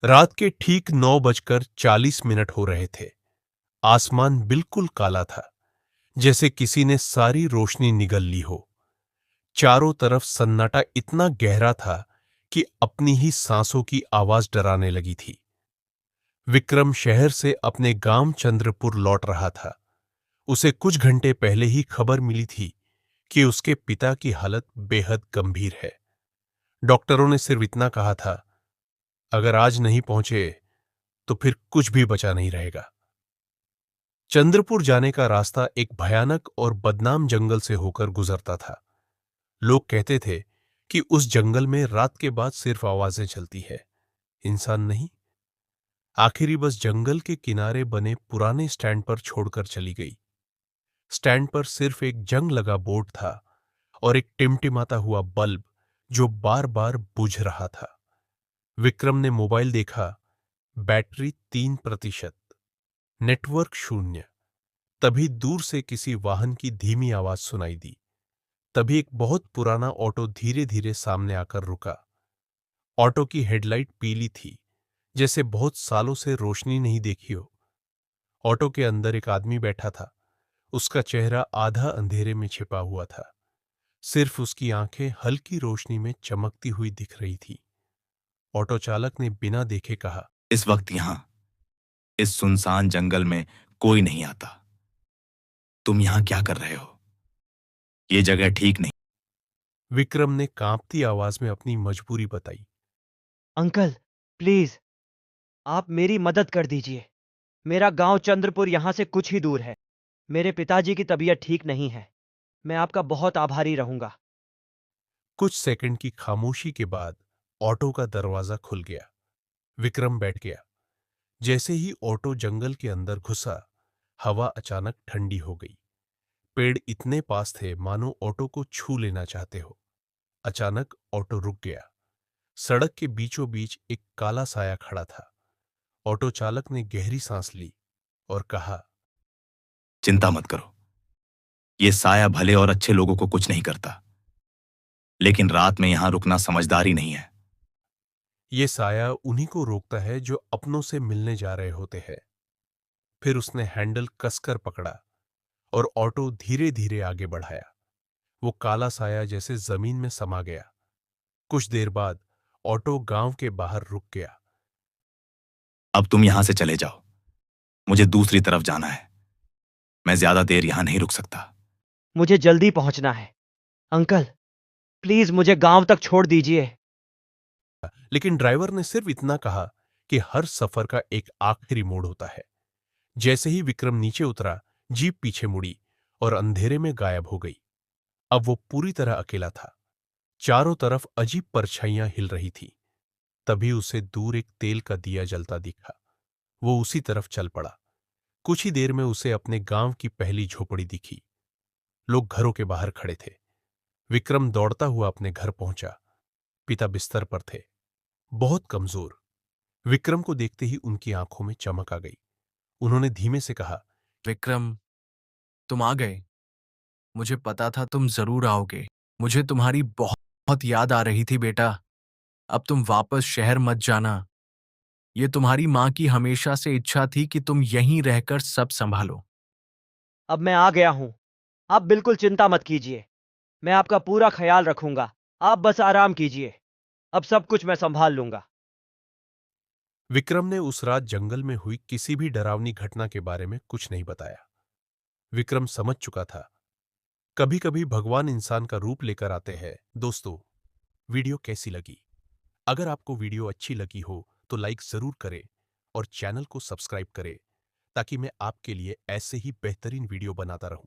रात के ठीक 9:40 हो रहे थे। आसमान बिल्कुल काला था, जैसे किसी ने सारी रोशनी निगल ली हो। चारों तरफ सन्नाटा इतना गहरा था कि अपनी ही सांसों की आवाज डराने लगी थी। विक्रम शहर से अपने गांव चंद्रपुर लौट रहा था। उसे कुछ घंटे पहले ही खबर मिली थी कि उसके पिता की हालत बेहद गंभीर है। डॉक्टरों ने सिर्फ इतना कहा था, अगर आज नहीं पहुंचे तो फिर कुछ भी बचा नहीं रहेगा। चंद्रपुर जाने का रास्ता एक भयानक और बदनाम जंगल से होकर गुजरता था। लोग कहते थे कि उस जंगल में रात के बाद सिर्फ आवाजें चलती है, इंसान नहीं। आखिरी बस जंगल के किनारे बने पुराने स्टैंड पर छोड़कर चली गई। स्टैंड पर सिर्फ एक जंग लगा बोर्ड था और एक टिमटिमाता हुआ बल्ब जो बार बार बुझ रहा था। विक्रम ने मोबाइल देखा, बैटरी 3%, नेटवर्क शून्य। तभी दूर से किसी वाहन की धीमी आवाज सुनाई दी। तभी एक बहुत पुराना ऑटो धीरे धीरे सामने आकर रुका। ऑटो की हेडलाइट पीली थी, जैसे बहुत सालों से रोशनी नहीं देखी हो। ऑटो के अंदर एक आदमी बैठा था। उसका चेहरा आधा अंधेरे में छिपा हुआ था। सिर्फ उसकी आंखें हल्की रोशनी में चमकती हुई दिख रही थी। ऑटो चालक ने बिना देखे कहा, इस वक्त यहां इस सुनसान जंगल में कोई नहीं आता। तुम यहां क्या कर रहे हो? ये जगह ठीक नहीं। विक्रम ने कांपती आवाज में अपनी मजबूरी बताई। अंकल, प्लीज आप मेरी मदद कर दीजिए। मेरा गांव चंद्रपुर यहां से कुछ ही दूर है। मेरे पिताजी की तबीयत ठीक नहीं है। मैं आपका बहुत आभारी रहूंगा। कुछ सेकंड की खामोशी के बाद ऑटो का दरवाजा खुल गया। विक्रम बैठ गया। जैसे ही ऑटो जंगल के अंदर घुसा, हवा अचानक ठंडी हो गई। पेड़ इतने पास थे मानो ऑटो को छू लेना चाहते हो। अचानक ऑटो रुक गया। सड़क के बीचों बीच एक काला साया खड़ा था। ऑटो चालक ने गहरी सांस ली और कहा, चिंता मत करो। ये साया भले और अच्छे लोगों को कुछ नहीं करता, लेकिन रात में यहां रुकना समझदारी नहीं है। यह साया उन्हीं को रोकता है जो अपनों से मिलने जा रहे होते हैं। फिर उसने हैंडल कसकर पकड़ा और ऑटो धीरे धीरे आगे बढ़ाया। वो काला साया जैसे जमीन में समा गया। कुछ देर बाद ऑटो गांव के बाहर रुक गया। अब तुम यहां से चले जाओ। मुझे दूसरी तरफ जाना है। मैं ज्यादा देर यहां नहीं रुक सकता। मुझे जल्दी पहुंचना है। अंकल, प्लीज मुझे गांव तक छोड़ दीजिए। लेकिन ड्राइवर ने सिर्फ इतना कहा कि हर सफर का एक आखिरी मोड़ होता है। जैसे ही विक्रम नीचे उतरा, जीप पीछे मुड़ी और अंधेरे में गायब हो गई। अब वो पूरी तरह अकेला था। चारों तरफ अजीब परछाइयां हिल रही थी। तभी उसे दूर एक तेल का दिया जलता दिखा। वो उसी तरफ चल पड़ा। कुछ ही देर में उसे अपने गांव की पहली झोपड़ी दिखी। लोग घरों के बाहर खड़े थे। विक्रम दौड़ता हुआ अपने घर पहुंचा। पिता बिस्तर पर थे, बहुत कमजोर। विक्रम को देखते ही उनकी आंखों में चमक आ गई। उन्होंने धीमे से कहा, विक्रम, तुम आ गए। मुझे पता था तुम जरूर आओगे। मुझे तुम्हारी बहुत बहुत याद आ रही थी बेटा। अब तुम वापस शहर मत जाना। ये तुम्हारी माँ की हमेशा से इच्छा थी कि तुम यहीं रहकर सब संभालो। अब मैं आ गया हूं। आप बिल्कुल चिंता मत कीजिए। मैं आपका पूरा ख्याल रखूंगा। आप बस आराम कीजिए। अब सब कुछ मैं संभाल लूंगा। विक्रम ने उस रात जंगल में हुई किसी भी डरावनी घटना के बारे में कुछ नहीं बताया। विक्रम समझ चुका था, कभी कभी भगवान इंसान का रूप लेकर आते हैं। दोस्तों, वीडियो कैसी लगी? अगर आपको वीडियो अच्छी लगी हो तो लाइक जरूर करें और चैनल को सब्सक्राइब करें, ताकि मैं आपके लिए ऐसे ही बेहतरीन वीडियो बनाता रहूं।